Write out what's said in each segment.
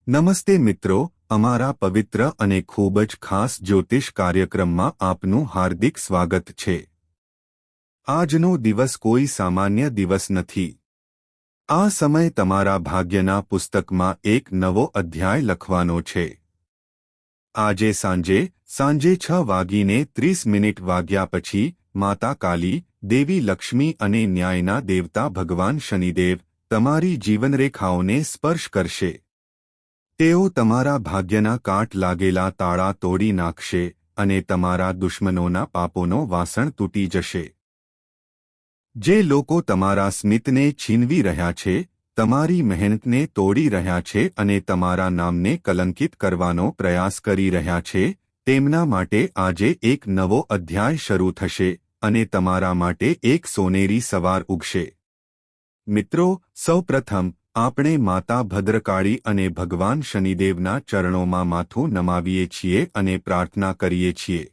નમસ્તે મિત્રો, અમારા પવિત્ર અને ખૂબ જ ખાસ જ્યોતિષ કાર્યક્રમમાં આપનું હાર્દિક સ્વાગત છે. આજનો દિવસ કોઈ સામાન્ય દિવસ નથી. આ સમય તમારા ભાગ્યના પુસ્તકમાં એક નવો અધ્યાય લખવાનો છે. આજે સાંજે 6:30 વાગ્યા પછી માતા કાલી, દેવી લક્ષ્મી અને ન્યાયના દેવતા ભગવાન શનિદેવ તમારી જીવનરેખાઓને સ્પર્શ કરશે. તેઓ તમારા ભાગ્યના કાટ લાગેલા તાળા તોડી નાખશે અને તમારા દુશ્મનોના પાપોનો વાસણ તૂટી જશે. જે લોકો તમારા સ્મિતને છીનવી રહ્યા છે, તમારી મહેનતને તોડી રહ્યા છે અને તમારા નામને કલંકિત કરવાનો પ્રયાસ કરી રહ્યા છે, તેમના માટે આજે એક નવો અધ્યાય શરૂ થશે અને તમારા માટે એક સોનેરી સવાર ઉગશે. મિત્રો, સૌપ્રથમ આપણે માતા ભદ્રકાળી અને ભગવાન શનિદેવના ચરણોમાં માથું નમાવીએ છીએ અને પ્રાર્થના કરીએ છીએ.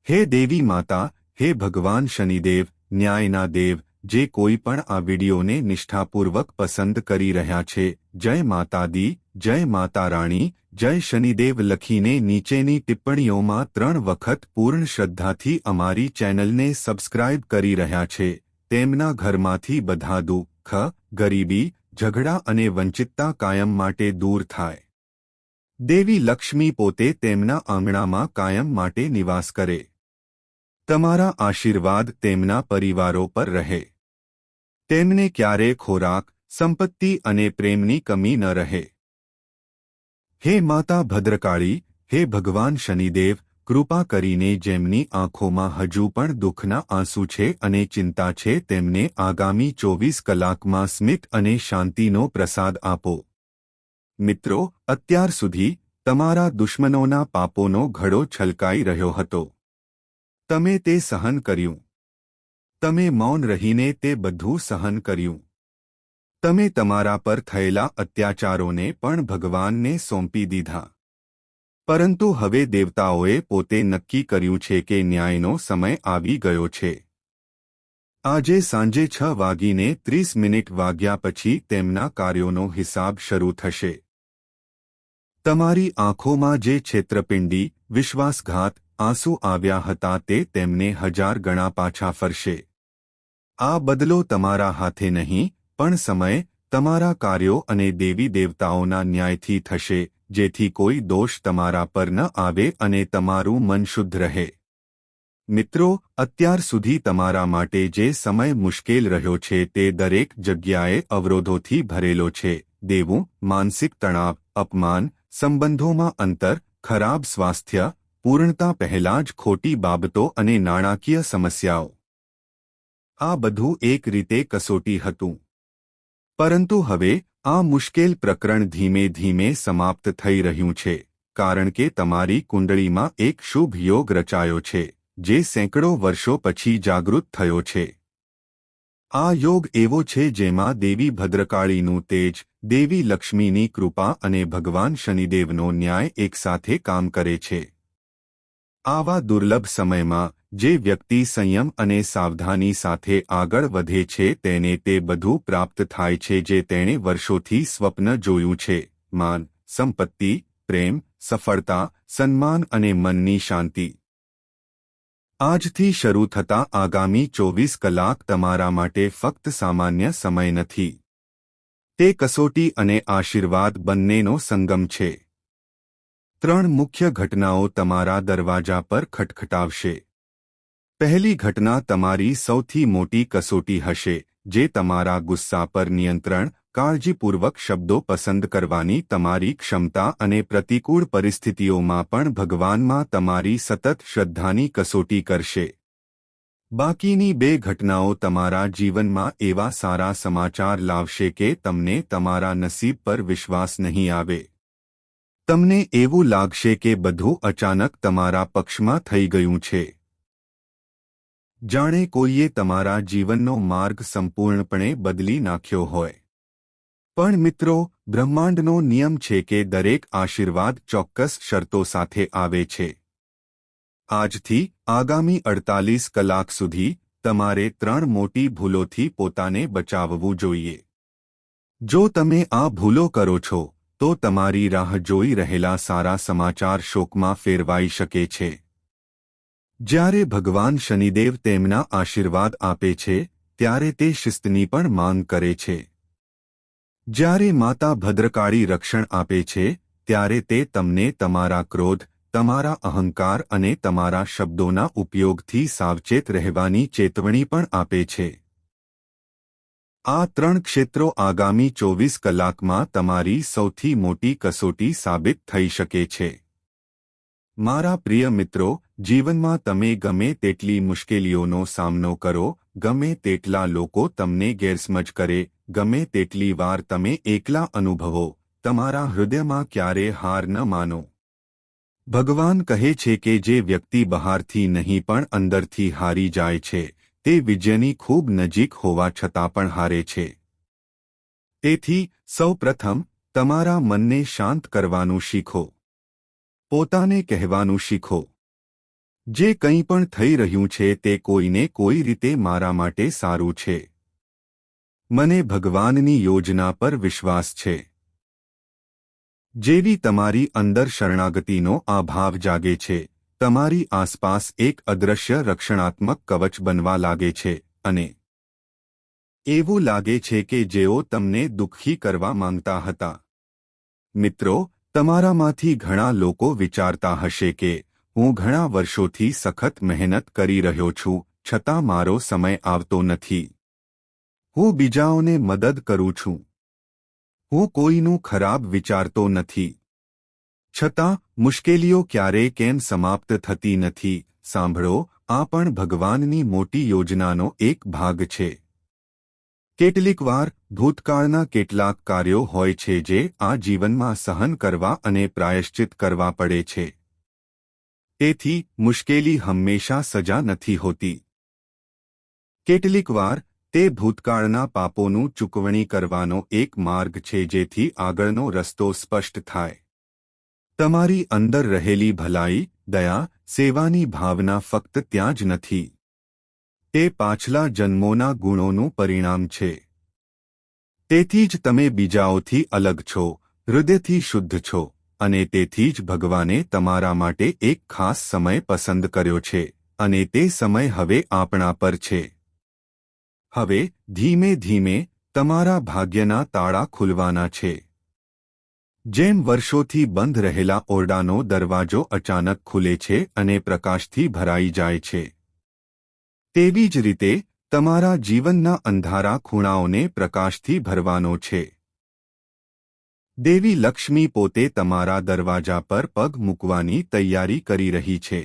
હે દેવી માતા, હે ભગવાન શનિદેવ, ન્યાયના દેવ, જે કોઈ પણ આ વિડીયોને નિષ્ઠાપૂર્વક પસંદ કરી રહ્યા છે, જય માતા દી, જય માતા રાણી, જય શનિદેવ લખીને નીચેની ટિપ્પણીઓમાં 3 વખત પૂર્ણ શ્રદ્ધાથી અમારી ચેનલને સબસ્ક્રાઇબ કરી રહ્યા છે, તેમના ઘરમાંથી બધા દુઃખ, ગરીબી, ઝઘડા અને વંચિતતા કાયમ માટે દૂર થાય. દેવી લક્ષ્મી પોતે તેમના આંગણામાં કાયમ માટે નિવાસ કરે. તમારા આશીર્વાદ તેમના પરિવારો પર રહે. તેમને ક્યારેય ખોરાક, સંપત્તિ અને પ્રેમની કમી ન રહે. હે માતા ભદ્રકાળી, હે ભગવાન શનિદેવ, કૃપા કરીને જેમની આંખોમાં હજુ પણ દુઃખના આંસુ છે અને ચિંતા છે, તેમને આગામી 24 કલાકમાં સ્મિત અને શાંતિનો પ્રસાદ આપો. મિત્રો, અત્યાર સુધી તમારા દુશ્મનોના પાપોનો ઘડો છલકાઈ રહ્યો હતો. તમે તે સહન કર્યું. તમે મૌન રહીને તે બધું સહન કર્યું. તમે તમારા પર થયેલા અત્યાચારોને પણ ભગવાનને સોંપી દીધા. પરંતુ હવે દેવતાઓએ પોતે નક્કી કર્યું છે કે ન્યાયનો સમય આવી ગયો છે. આજે સાંજે 6:30 વાગ્યા પછી તેમના કાર્યોનો હિસાબ શરૂ થશે. તમારી આંખોમાં જે છેતરપિંડી, વિશ્વાસઘાત, આંસુ આવ્યા હતા તે તેમને 1000 ગણા પાછા ફરશે. આ બદલો તમારા હાથે નહીં, પણ સમય, તમારા કાર્યો અને દેવી દેવતાઓના ન્યાયથી થશે, જેથી કોઈ દોષ તમારા પર ન આવે અને તમારું મન શુદ્ધ રહે. મિત્રો, અત્યાર સુધી તમારા માટે જે સમય મુશ્કેલ રહ્યો છે તે દરેક જગ્યાએ અવરોધોથી ભરેલો છે. દેવું, માનસિક તણાવ, અપમાન, સંબંધોમાં અંતર, ખરાબ સ્વાસ્થ્ય, પૂર્ણતા પહેલાં જ ખોટી બાબતો અને નાણાકીય સમસ્યાઓ. આ બધું એક રીતે કસોટી હતું. પરંતુ હવે આ મુશ્કેલ પ્રકરણ ધીમે ધીમે સમાપ્ત થઈ રહ્યું છે, કારણ કે તમારી કુંડળીમાં એક શુભ યોગ રચાયો છે, જે સેંકડો વર્ષો પછી જાગૃત થયો છે. આ યોગ એવો છે જેમાં દેવી ભદ્રકાળીનું તેજ, દેવી લક્ષ્મીની કૃપા અને ભગવાન શનિદેવનો ન્યાય એકસાથે કામ કરે છે. આવા દુર્લભ સમયમાં જે વ્યક્તિ સંયમ અને સાવધાની સાથે આગળ વધે છે તેને તે બધું પ્રાપ્ત થાય છે જે તેણે વર્ષોથી સ્વપ્ન જોયું છે: માન, સંપત્તિ, પ્રેમ, સફળતા, સન્માન અને મનની શાંતિ. આજથી શરૂ થતા આગામી 24 કલાક તમારા માટે ફક્ત સામાન્ય સમય નથી. તે કસોટી અને આશીર્વાદ બંનેનો સંગમ છે. 3 મુખ્ય ઘટનાઓ તમારા દરવાજા પર ખટખટાવશે. પહેલી ઘટના તમારી સૌથી મોટી કસોટી હશે, જે તમારા ગુસ્સા પર નિયંત્રણ, કાળજીપૂર્વક શબ્દો પસંદ કરવાની તમારી ક્ષમતા અને પ્રતિકૂળ પરિસ્થિતિઓમાં પણ ભગવાનમાં તમારી સતત શ્રદ્ધાની કસોટી કરશે. બાકીની 2 ઘટનાઓ તમારા જીવનમાં એવા સારા સમાચાર લાવશે કે તમને તમારા નસીબ પર વિશ્વાસ નહીં આવે. તમને એવું લાગશે કે બધું અચાનક તમારા પક્ષમાં થઈ ગયું છે. જાણે કોઈએ તમારા જીવનનો માર્ગ સંપૂર્ણપણે બદલી નાખ્યો હોય. પણ મિત્રો, બ્રહ્માંડનો નિયમ છે કે દરેક આશીર્વાદ ચોક્કસ શરતો સાથે આવે છે. આજથી આગામી 48 કલાક સુધી તમારે 3 મોટી ભૂલોથી પોતાને બચાવવું જોઈએ. જો તમે આ ભૂલો કરો છો, તો તમારી રાહ જોઈ રહેલા સારા સમાચાર શોકમાં ફેરવાઈ શકે છે. જ્યારે ભગવાન શનિદેવ તેમના આશીર્વાદ આપે છે ત્યારે તે શિસ્તની પણ માંગ કરે છે. જ્યારે માતા ભદ્રકાળી રક્ષણ આપે છે ત્યારે તે તમને તમારા ક્રોધ, તમારા અહંકાર અને તમારા શબ્દોના ઉપયોગથી સાવચેત રહેવાની ચેતવણી પણ આપે છે. આ 3 ક્ષેત્રો આગામી 24 કલાકમાં તમારી સૌથી મોટી કસોટી સાબિત થઈ શકે છે. મારા પ્રિય મિત્રો, જીવનમાં તમે ગમે તેટલી મુશ્કેલીઓનો સામનો કરો, ગમે તેટલા લોકો તમને ગેરસમજ કરે, ગમે તેટલી વાર તમે એકલા અનુભવો, તમારા હૃદયમાં ક્યારે હાર ન માનો. ભગવાન કહે છે કે જે વ્યક્તિ બહારથી નહીં પણ અંદરથી હારી જાય છે તે વિજયની ખૂબ નજીક હોવા છતાં પણ હારે છે. તેથી સૌપ્રથમ તમારા મનને શાંત કરવાનું શીખો. પોતાને કહેવાનું શીખો, જે કંઈ પણ થઈ રહ્યું છે તે કોઈને કોઈ રીતે મારા માટે સારું છે. મને ભગવાનની યોજના પર વિશ્વાસ છે. જેવી તમારી અંદર શરણાગતિનો આ ભાવ જાગે છે, તમારી આસપાસ એક અદૃશ્ય રક્ષણાત્મક કવચ બનવા લાગે છે અને એવું લાગે છે કે જેઓ તમને દુઃખી કરવા માંગતા હતા. મિત્રો, તમારામાંથી ઘણા લોકો વિચારતા હશે કે હું ઘણા વર્ષોથી સખત મહેનત કરી રહ્યો છું, છતાં મારો સમય આવતો નથી. હું બીજાઓને મદદ કરું છું. હું કોઈનું ખરાબ વિચારતો નથી. છતાં મુશ્કેલીઓ ક્યારેય કેમ સમાપ્ત થતી નથી. સાંભળો, આ પણ ભગવાનની મોટી યોજનાનો એક ભાગ છે. કેટલીકવાર ભૂતકાળના કેટલાક કાર્યો હોય છે જે આ જીવનમાં સહન કરવા અને પ્રાયશ્ચિત કરવા પડે છે. તેથી મુશ્કેલી હંમેશા સજા નથી હોતી. કેટલીકવાર તે ભૂતકાળના પાપોનું ચૂકવણી કરવાનો એક માર્ગ છે જેથી આગળનો રસ્તો સ્પષ્ટ થાય. તમારી અંદર રહેલી ભલાઈ, દયા, સેવાની ભાવના ફક્ત ત્યાં જ નથી. તે પાછલા જન્મોના ગુણોનું પરિણામ છે. તેથી જ તમે બીજાઓથી અલગ છો, હૃદયથી શુદ્ધ છો, અને તેથી જ ભગવાને તમારા માટે એક ખાસ સમય પસંદ કર્યો છે, અને તે સમય હવે આપણા પર છે. હવે ધીમે ધીમે તમારા ભાગ્યના તાળા ખુલવાના છે. જેમ વર્ષોથી બંધ રહેલા ઓરડાનો દરવાજો અચાનક ખુલે છે અને પ્રકાશથી ભરાઈ જાય છે, તેવી જ રીતે તમારા જીવનના અંધારા ખૂણાઓને પ્રકાશથી ભરવાનો છે. દેવી લક્ષ્મી પોતે તમારા દરવાજા પર પગ મૂકવાની તૈયારી કરી રહી છે.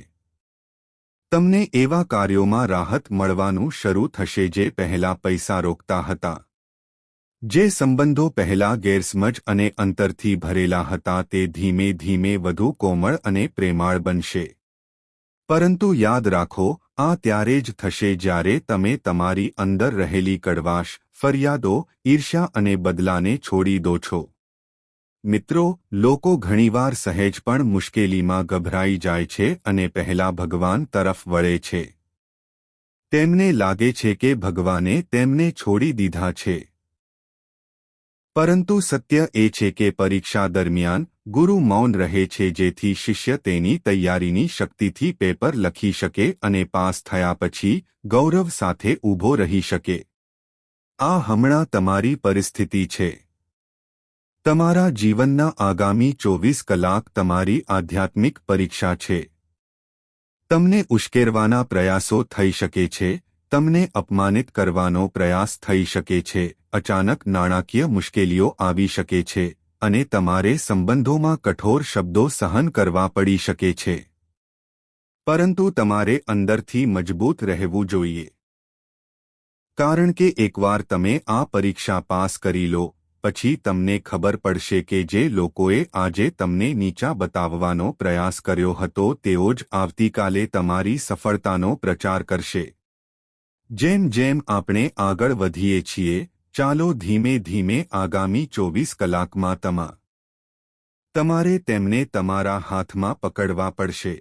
તમને એવા કાર્યોમાં રાહત મળવાનું શરૂ થશે જે પહેલા પૈસા રોકતા હતા. જે સંબંધો પહેલા ગેરસમજ અને અંતરથી ભરેલા હતા તે ધીમે ધીમે વધુ કોમળ અને પ્રેમાળ બનશે. પરંતુ યાદ રાખો, આ ત્યારે જ થશે જ્યારે તમે તમારી અંદર રહેલી કડવાશ, ફરિયાદો, ઈર્ષ્યા અને બદલાને છોડી દો છો. મિત્રો, લોકો ઘણીવાર સહેજ પણ મુશ્કેલીમાં ગભરાઈ જાય છે અને પહેલા ભગવાન તરફ વળે છે. તેમને લાગે છે કે ભગવાને તેમને છોડી દીધા છે. પરંતુ સત્ય એ છે કે પરીક્ષા દરમિયાન ગુરુ મૌન રહે છે જેથી શિષ્ય તેની તૈયારીની શક્તિથી પેપર લખી શકે અને પાસ થયા પછી ગૌરવ સાથે ઊભો રહી શકે. આ હમણાં તમારી પરિસ્થિતિ છે. તમારા જીવનના આગામી 24 કલાક તમારી આધ્યાત્મિક પરીક્ષા છે. તમને ઉશ્કેરવાના પ્રયાસો થઈ શકે છે, તમને અપમાનિત કરવાનો પ્રયાસ થઈ શકે છે, અચાનક નાણાકીય મુશ્કેલીઓ આવી શકે છે, અને તમારે સંબંધોમાં કઠોર શબ્દો સહન કરવા પડી શકે છે. પરંતુ તમારે અંદરથી મજબૂત રહેવું જોઈએ. કારણ કે એકવાર તમે આ પરીક્ષા પાસ કરી લો, પછી તમને ખબર પડશે કે જે લોકોએ આજે તમને નીચા બતાવવાનો પ્રયાસ કર્યો હતો તેઓ જ આવતીકાલે તમારી સફળતાનો પ્રચાર કરશે. જેમ જેમ આપણે આગળ વધીએ છીએ, ચાલો ધીમે ધીમે આગામી 24 કલાકમાં તમારે તેમને તમારા હાથમાં પકડવા પડશે.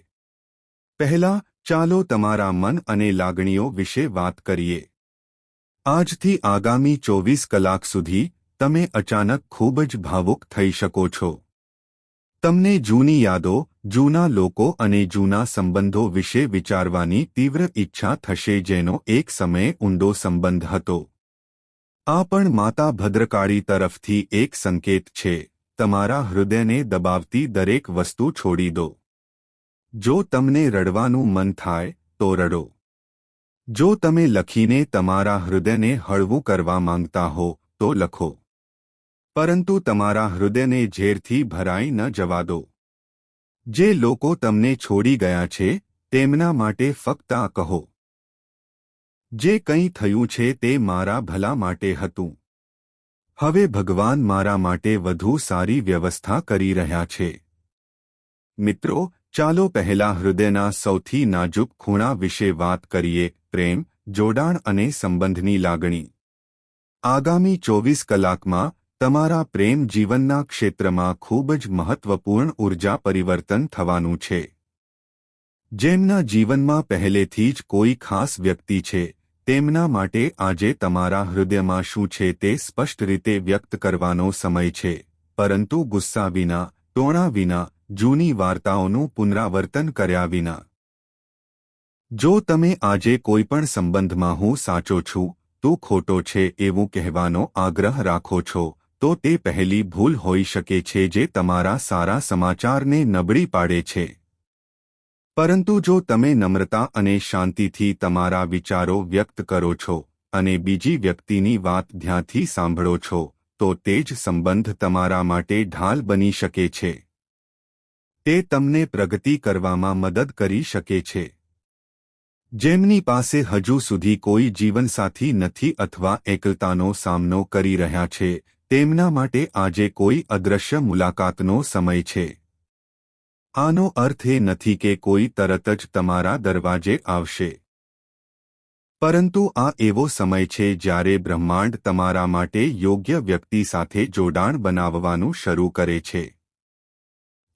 પહેલા, ચાલો તમારા મન અને લાગણીઓ વિશે વાત કરીએ. આજથી આગામી 24 કલાક સુધી તમે અચાનક ખૂબ જ ભાવુક થઈ શકો છો. તમને જૂની યાદો, જૂના લોકો અને જૂના સંબંધો વિશે વિચારવાની તીવ્ર ઈચ્છા થશે જેનો એક સમયે ઊંડો સંબંધ હતો. આ પણ માતા ભદ્રકાળી તરફથી એક સંકેત છે. તમારા હૃદયને દબાવતી દરેક વસ્તુ છોડી દો. જો તમને રડવાનું મન થાય તો રડો. જો તમે લખીને તમારા હૃદયને હળવું કરવા માંગતા હો તો લખો. પરંતુ તમારા હૃદયને ઝેરથી ભરાઈ ન જવા દો. જે લોકો તમને છોડી ગયા છે તેમના માટે ફક્ત આ કહો, જે કંઈ થયું છે તે મારા ભલા માટે હતું. હવે ભગવાન મારા માટે વધુ સારી વ્યવસ્થા કરી રહ્યા છે. મિત્રો, ચાલો પહેલા હૃદયના સૌથી નાજુક ખૂણા વિશે વાત કરીએ, પ્રેમ, જોડાણ અને સંબંધની લાગણી. આગામી 24 કલાકમાં તમારા પ્રેમ જીવનના ક્ષેત્રમાં ખૂબ જ મહત્વપૂર્ણ ઊર્જા પરિવર્તન થવાનું છે. જેમના જીવનમાં પહેલેથી જ કોઈ ખાસ વ્યક્તિ છે, તેમના માટે આજે તમારા હૃદયમાં શું છે તે સ્પષ્ટ રીતે વ્યક્ત કરવાનો સમય છે, પરંતુ ગુસ્સા વિના, ટોણા વિના, જૂની વાર્તાઓનું પુનરાવર્તન કર્યા વિના. જો તમે આજે કોઈપણ સંબંધમાં હું સાચો છું, તું ખોટો છે એવું કહેવાનો આગ્રહ રાખો છો, તો તે પહેલી ભૂલ હોઈ શકે છે જે તમારા સારા સમાચારને નબળી પાડે છે. પરંતુ જો તમે નમ્રતા અને શાંતિથી તમારા વિચારો વ્યક્ત કરો છો અને બીજી વ્યક્તિની વાત ધ્યાનથી સાંભળો છો, તો તે જ સંબંધ તમારા માટે ઢાલ બની શકે છે. તે તમને પ્રગતિ કરવામાં મદદ કરી શકે છે. જેમની પાસે હજુ સુધી કોઈ જીવનસાથી નથી અથવા એકલતાનો સામનો કરી રહ્યા છે, તેમના માટે આજે કોઈ અદૃશ્ય મુલાકાતનો સમય છે. આનો અર્થ એ નથી કે કોઈ તરત જ તમારા દરવાજે આવશે. પરંતુ આ એવો સમય છે જ્યારે બ્રહ્માંડ તમારા માટે યોગ્ય વ્યક્તિ સાથે જોડાણ બનાવવાનું શરૂ કરે છે.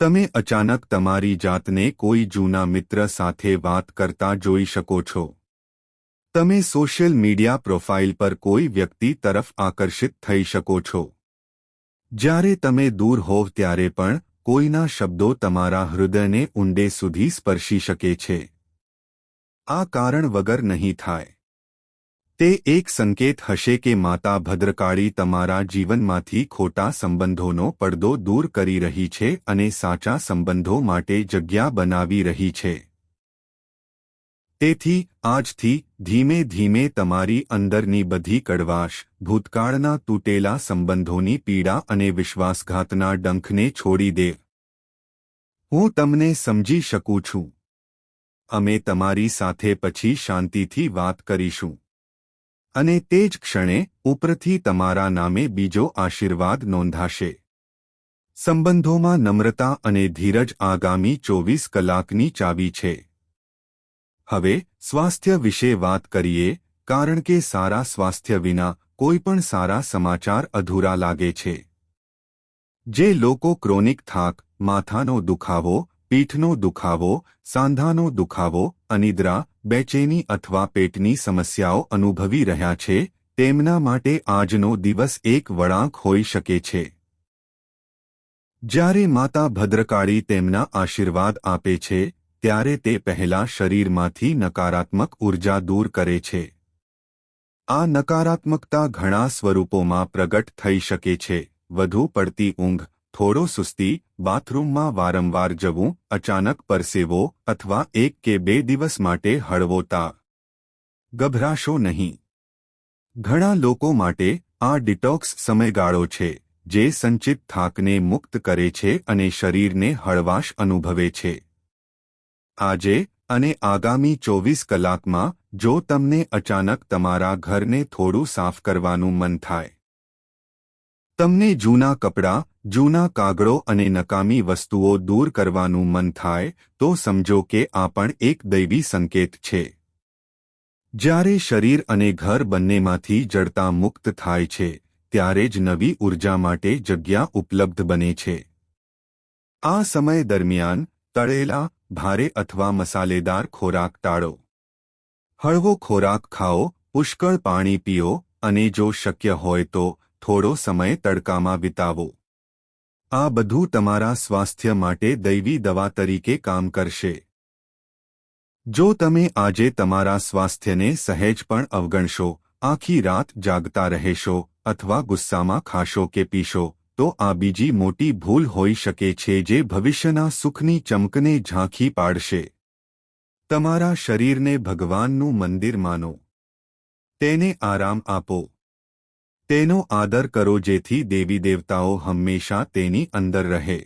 તમે અચાનક તમારી જાતને કોઈ જૂના મિત્ર સાથે વાત કરતા જોઈ શકો છો. તમે સોશિયલ મીડિયા પ્રોફાઇલ પર કોઈ વ્યક્તિ તરફ આકર્ષિત થઈ શકો છો. જ્યારે તમે દૂર હોવ ત્યારે પણ કોઈના શબ્દો તમારા હૃદયને ઊંડે સુધી સ્પર્શી શકે છે. આ કારણ વગર નહીં થાય. તે એક સંકેત હશે કે માતા ભદ્રકાળી તમારા જીવનમાંથી ખોટા સંબંધોનો પડદો દૂર કરી રહી છે અને સાચા સંબંધો માટે જગ્યા બનાવી રહી છે. તેથી આજથી ધીમે ધીમે તમારી અંદરની બધી કડવાશ, ભૂતકાળના તૂટેલા સંબંધોની પીડા અને વિશ્વાસઘાતના ડંખને છોડી દે. હું તમને સમજી શકું છું. અમે તમારી સાથે પછી શાંતિથી વાત કરીશું. અને તે જ ક્ષણે ઉપરથી તમારા નામે બીજો આશીર્વાદ નોંધાશે. સંબંધોમાં નમ્રતા અને ધીરજ આગામી 24 કલાકની ચાવી છે. હવે સ્વાસ્થ્ય વિશે વાત કરીએ, કારણ કે સારા સ્વાસ્થ્ય વિના કોઈપણ સારા સમાચાર અધૂરા લાગે છે. જે લોકો ક્રોનિક થાક, માથાનો દુખાવો, પીઠનો દુખાવો, સાંધાનો દુખાવો, અનિદ્રા, બેચેની અથવા પેટની સમસ્યાઓ અનુભવી રહ્યા છે, તેમના માટે આજનો દિવસ એક વળાંક હોઈ શકે છે. જ્યારે માતા ભદ્રકાળી તેમના આશીર્વાદ આપે છે, ત્યારે તે પહેલા શરીરમાંથી નકારાત્મક ઉર્જા દૂર કરે છે. આ નકારાત્મકતા ઘણા સ્વરૂપોમાં પ્રગટ થઈ શકે છે. વધુ પડતી ઊંઘ, થોડો સુસ્તી, બાથરૂમમાં વારંવાર જવું, અચાનક પરસેવો અથવા 1 કે 2 દિવસ માટે હળવો તાવ. ગભરાશો નહીં. ઘણા લોકો માટે આ ડિટોક્સ સમયગાળો છે, જે સંચિત થાકને મુક્ત કરે છે અને શરીરને હળવાશ અનુભવે છે. આજે અને આગામી 24 કલાકમાં જો તમને અચાનક તમારા ઘરને થોડું સાફ કરવાનું મન થાય, તમને જૂના કપડાં, જૂના કાગળો અને નકામી વસ્તુઓ દૂર કરવાનું મન થાય, તો સમજો કે આ પણ એક દૈવી સંકેત છે. જ્યારે શરીર અને ઘર બંનેમાંથી જડતા મુક્ત થાય છે, ત્યારે જ નવી ઊર્જા માટે જગ્યા ઉપલબ્ધ બને છે. આ સમય દરમિયાન તળેલા, ભારે અથવા મસાલેદાર ખોરાક ટાળો. હળવો ખોરાક ખાઓ, પુષ્કળ પાણી પીઓ અને જો શક્ય હોય તો થોડો સમય તડકામાં વિતાવો. આ બધું તમારા સ્વાસ્થ્ય માટે દૈવી દવા તરીકે કામ કરશે. જો તમે આજે તમારા સ્વાસ્થ્યને સહેજ પણ અવગણશો, આખી રાત જાગતા રહેશો અથવા ગુસ્સામાં ખાશો કે પીશો, તો આ બીજી મોટી ભૂલ હોઈ શકે છે જે ભવિષ્યના સુખની ચમકને ઝાંખી પાડશે. તમારા શરીરને ભગવાનનું મંદિર માનો. તેને આરામ આપો. તેનો આદર કરો જેથી દેવી દેવતાઓ હંમેશા તેની અંદર રહે.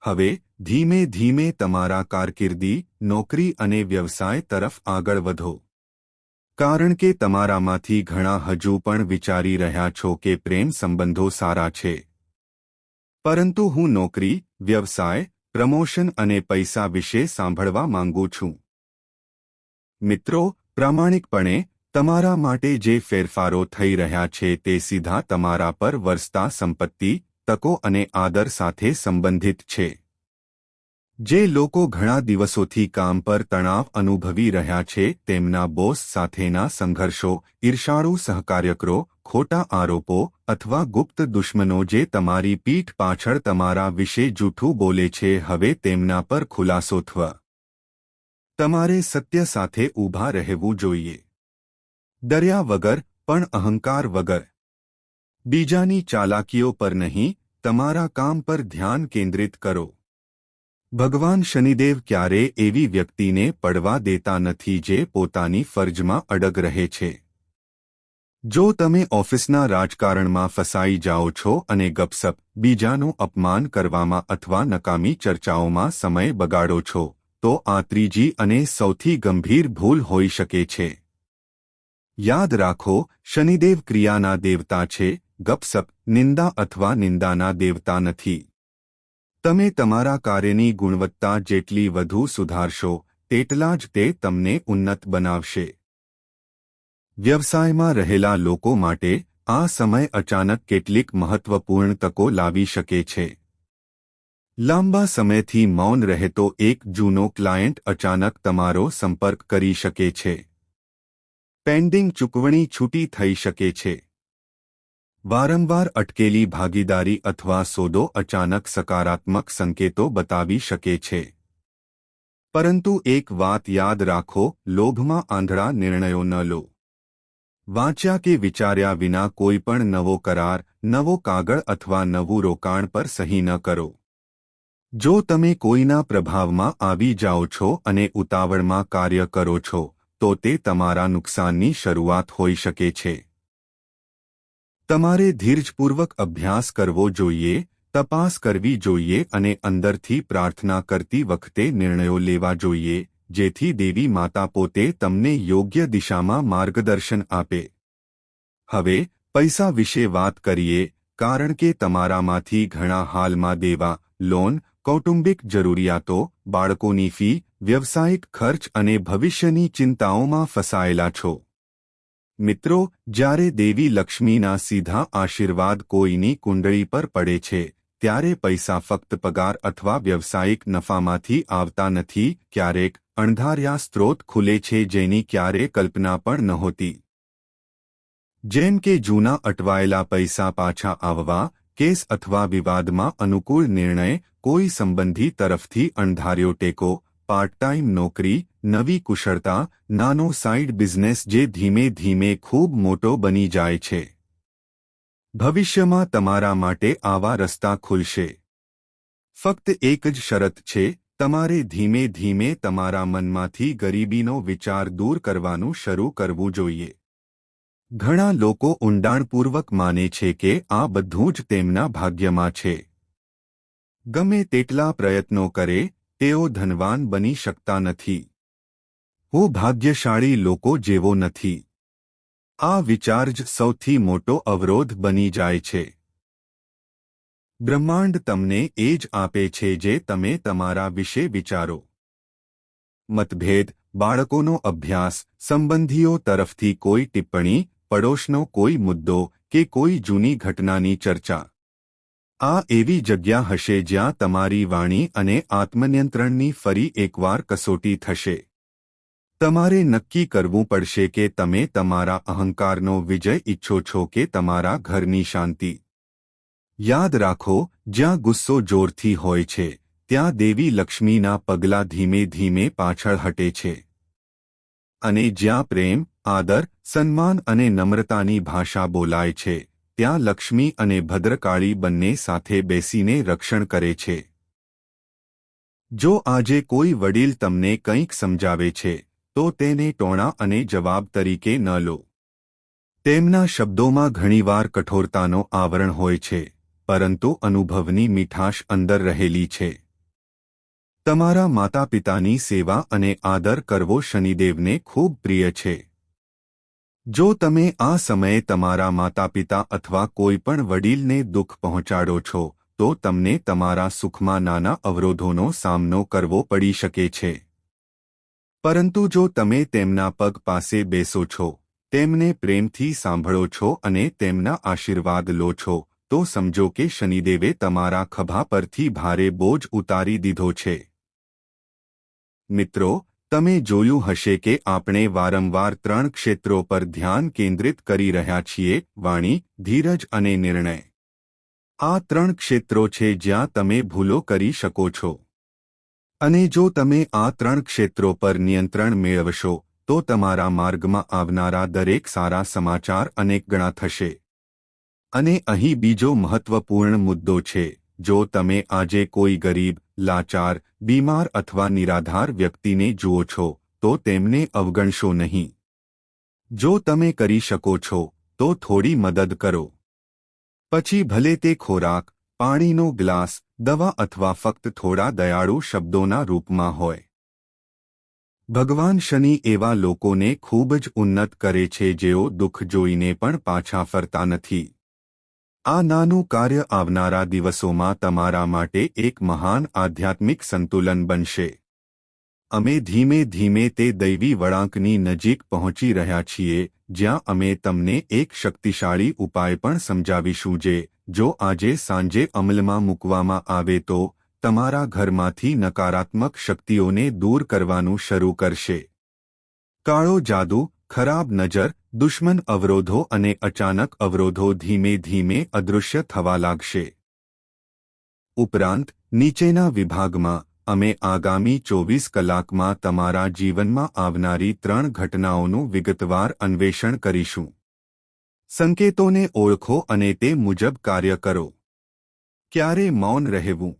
હવે ધીમે ધીમે તમારા કારકિર્દી, નોકરી અને વ્યવસાય તરફ આગળ વધો. કારણ કે તમારામાંથી ઘણા હજુ પણ વિચારી રહ્યા છો કે પ્રેમ સંબંધો સારા છે. પરંતુ હું નોકરી, વ્યવસાય, પ્રમોશન અને પૈસા વિશે સાંભળવા માંગુ છું. મિત્રો, પ્રામાણિકપણે, તમારા માટે જે ફેરફારો થઈ રહ્યા છે તે સીધા તમારા પર વરસતા સંપત્તિ, તકો અને આદર સાથે સંબંધિત છે. જે લોકો ઘણા દિવસોથી કામ પર તણાવ અનુભવી રહ્યા છે તેમના બોસ સાથેના સંઘર્ષો, ઈર્ષાળુ સહકાર્યકરો, ખોટા આરોપો અથવા ગુપ્ત દુશ્મનો જે તમારી પીઠ પાછળ તમારા વિશે જૂઠું બોલે છે હવે તેમના પર ખુલાસો થવા. તમારે સત્ય સાથે ઊભા રહેવું જોઈએ. ડર્યા વગર પણ અહંકાર વગર. બીજાની ચાલાકીઓ પર નહીં, તમારા કામ પર ધ્યાન કેન્દ્રિત કરો. ભગવાન શનિદેવ ક્યારેય એવી વ્યક્તિને પડવા દેતા નથી જે પોતાની ફરજમાં અડગ રહે છે. જો તમે ઓફિસના રાજકારણમાં ફસાઈ જાઓ છો અને ગપસપ, બીજાનું અપમાન કરવામાં અથવા નકામી ચર્ચાઓમાં સમય બગાડો છો, તો આ ત્રીજી અને સૌથી ગંભીર ભૂલ હોઈ શકે છે. યાદ રાખો, શનિદેવ ક્રિયાના દેવતા છે, ગપસપ, નિંદા અથવા નિંદાના દેવતા નથી. તમે તમારા કાર્યની ગુણવત્તા જેટલી વધુ સુધારશો, તેટલા જ તે તમને ઉન્નત બનાવશે. વ્યવસાયમાં રહેલા લોકો માટે આ સમય અચાનક કેટલીક મહત્વપૂર્ણ તકો લાવી શકે છે. લાંબા સમયથી મૌન રહેતો એક જૂનો ક્લાયન્ટ અચાનક તમારો સંપર્ક કરી શકે છે. પેન્ડિંગ ચૂકવણી છૂટી થઈ શકે છે. વારંવાર અટકેલી ભાગીદારી અથવા સોદો અચાનક સકારાત્મક સંકેતો બતાવી શકે છે. પરંતુ એક વાત યાદ રાખો, લોભમાં આંધળા નિર્ણયો ન લો. વાંચ્યા કે વિચાર્યા વિના કોઈ પણ નવો કરાર, નવો કાગળ અથવા નવું રોકાણ પર સહી ન કરો. જો તમે કોઈના પ્રભાવમાં આવી જાઓ છો અને ઉતાવળમાં કાર્ય કરો છો, તો તે તમારા નુકસાનની શરૂઆત હોઈ શકે છે. તમારે ધીરજપૂર્વક અભ્યાસ કરવો જોઈએ, તપાસ કરવી જોઈએ અને અંદરથી પ્રાર્થના કરતી વખતે નિર્ણયો લેવા જોઈએ, જેથી દેવી માતા પોતે તમને યોગ્ય દિશામાં માર્ગદર્શન આપે. હવે પૈસા વિશે વાત કરીએ, કારણ કે તમારામાંથી ઘણા હાલમાં દેવા, લોન, કૌટુંબિક જરૂરિયાતો, બાળકોની ફી, વ્યવસાયિક ખર્ચ અને ભવિષ્યની ચિંતાઓમાં ફસાયેલા છો. મિત્રો, જ્યારે દેવી લક્ષ્મીના સીધા આશીર્વાદ કોઈની કુંડળી પર પડે છે, ત્યારે પૈસા ફક્ત પગાર અથવા વ્યવસાયિક નફામાંથી આવતા નથી, ક્યારેક અણધાર્યા સ્ત્રોત ખુલે છે જેની ક્યારેય કલ્પના પણ નહોતી. જેમ કે જૂના અટવાયેલા પૈસા પાછા આવવા, કેસ અથવા વિવાદમાં અનુકૂળ નિર્ણય, કોઈ સંબંધી તરફથી અણધાર્યો ટેકો, પાર્ટ ટાઈમ નોકરી, નવી કુશળતા, નાનો સાઇડ બિઝનેસ જે ધીમે ધીમે ખૂબ મોટો બની જાય છે. ભવિષ્યમાં તમારા માટે આવા રસ્તા ખુલશે. ફક્ત એક જ શરત છે, તમારે ધીમે ધીમે તમારા મનમાંથી ગરીબીનો વિચાર દૂર કરવાનું શરૂ કરવું જોઈએ. ઘણા લોકો ઊંડાણપૂર્વક માને છે કે આ બધું જ તેમના ભાગ્યમાં છે. ગમે તેટલા પ્રયત્નો કરે, તેઓ ધનવાન બની શકતા નથી. હું ભાગ્યશાળી લોકો જેવો નથી. આ વિચાર જ સૌથી મોટો અવરોધ બની જાય છે. બ્રહ્માંડ તમને એ જ આપે છે જે તમે તમારા વિશે વિચારો. મતભેદ, બાળકોનો અભ્યાસ, સંબંધીઓ તરફથી કોઈ ટિપ્પણી, પડોશનો કોઈ મુદ્દો કે કોઈ જૂની ઘટનાની ચર્ચા. આ એવી જગ્યા હશે જ્યાં તમારી વાણી અને આત્મનિયંત્રણની ફરી એકવાર કસોટી થશે. તમારે નક્કી કરવું પડશે કે તમે તમારા અહંકારનો વિજય ઈચ્છો છો કે તમારા ઘરની શાંતિ. યાદ રાખો, જ્યાં ગુસ્સો જોરથી હોય છે ત્યાં દેવી લક્ષ્મીના પગલાં ધીમે ધીમે પાછળ હટે છે. અને જ્યાં પ્રેમ, આદર, સન્માન અને નમ્રતાની ભાષા બોલાય છે ત્યાં લક્ષ્મી અને ભદ્રકાળી બંને સાથે બેસીને રક્ષણ કરે છે. જો આજે કોઈ વડીલ તમને કંઈક સમજાવે છે તો તેને ટોણા અને જવાબ તરીકે ન લો. તેમના શબ્દોમાં ઘણીવાર કઠોરતાનો આવરણ હોય છે, પરંતુ અનુભવની મીઠાશ અંદર રહેલી છે. તમારા માતાપિતાની સેવા અને આદર કરવો શનિદેવને ખૂબ પ્રિય છે. જો તમે આ સમયે તમારા માતાપિતા અથવા કોઈપણ વડીલને દુઃખ પહોંચાડો છો તો તમને તમારા સુખમાં નાના અવરોધોનો સામનો કરવો પડી શકે છે. પરંતુ જો તમે તેમના પગ પાસે બેસો છો, તેમને પ્રેમથી સાંભળો છો અને તેમના આશીર્વાદ લો છો, તો સમજો કે શનિદેવે તમારા ખભા પરથી ભારે બોજ ઉતારી દીધો છે. મિત્રો, તમે જોયું હશે કે આપણે વારંવાર 3 ક્ષેત્રો પર ધ્યાન કેન્દ્રિત કરી રહ્યા છીએ: વાણી, ધીરજ અને નિર્ણય. આ 3 ક્ષેત્રો છે જ્યાં તમે ભૂલો કરી શકો છો. અને જો તમે આ 3 ક્ષેત્રો પર નિયંત્રણ મેળવશો તો તમારા માર્ગમાં આવનારા દરેક સારા સમાચાર અનેક ગણા થશે. અને અહીં બીજો મહત્વપૂર્ણ મુદ્દો છે: જો તમે આજે કોઈ ગરીબ, લાચાર, બીમાર અથવા નિરાધાર વ્યક્તિને જુઓ છો તો તેમને અવગણશો નહીં. જો તમે કરી શકો છો તો થોડી મદદ કરો. પછી ભલે તે ખોરાક, પાણીનો ગ્લાસ, દવા અથવા ફક્ત થોડા દયાળુ શબ્દોના રૂપમાં હોય. ભગવાન શનિ એવા લોકોને ખૂબ જ ઉન્નત કરે છે જેઓ દુઃખ જોઈને પણ પાછા ફરતા નથી. આ નાનું કાર્ય આવનારા દિવસોમાં તમારા માટે એક મહાન આધ્યાત્મિક સંતુલન બનશે. અમે ધીમે ધીમે તે દૈવી વળાંકની નજીક પહોંચી રહ્યા છીએ જ્યાં અમે તમને એક શક્તિશાળી ઉપાય પણ સમજાવીશું જે, જો આજે સાંજે અમલમાં મૂકવામાં આવે તો તમારા ઘરમાંથી નકારાત્મક શક્તિઓને દૂર કરવાનું શરૂ કરશે. કાળો જાદુ, ખરાબ નજર, દુશ્મન અવરોધો અને અચાનક અવરોધો ધીમે ધીમે અદૃશ્ય થવા લાગશે. ઉપરાંત, નીચેના વિભાગમાં અમે આગામી 24 કલાકમાં તમારા જીવનમાં આવનારી 3 ઘટનાઓનું વિગતવાર અન્વેષણ કરીશું. સંકેતોને ઓળખો અને તે મુજબ કાર્ય કરો. ક્યારે મૌન રહેવું?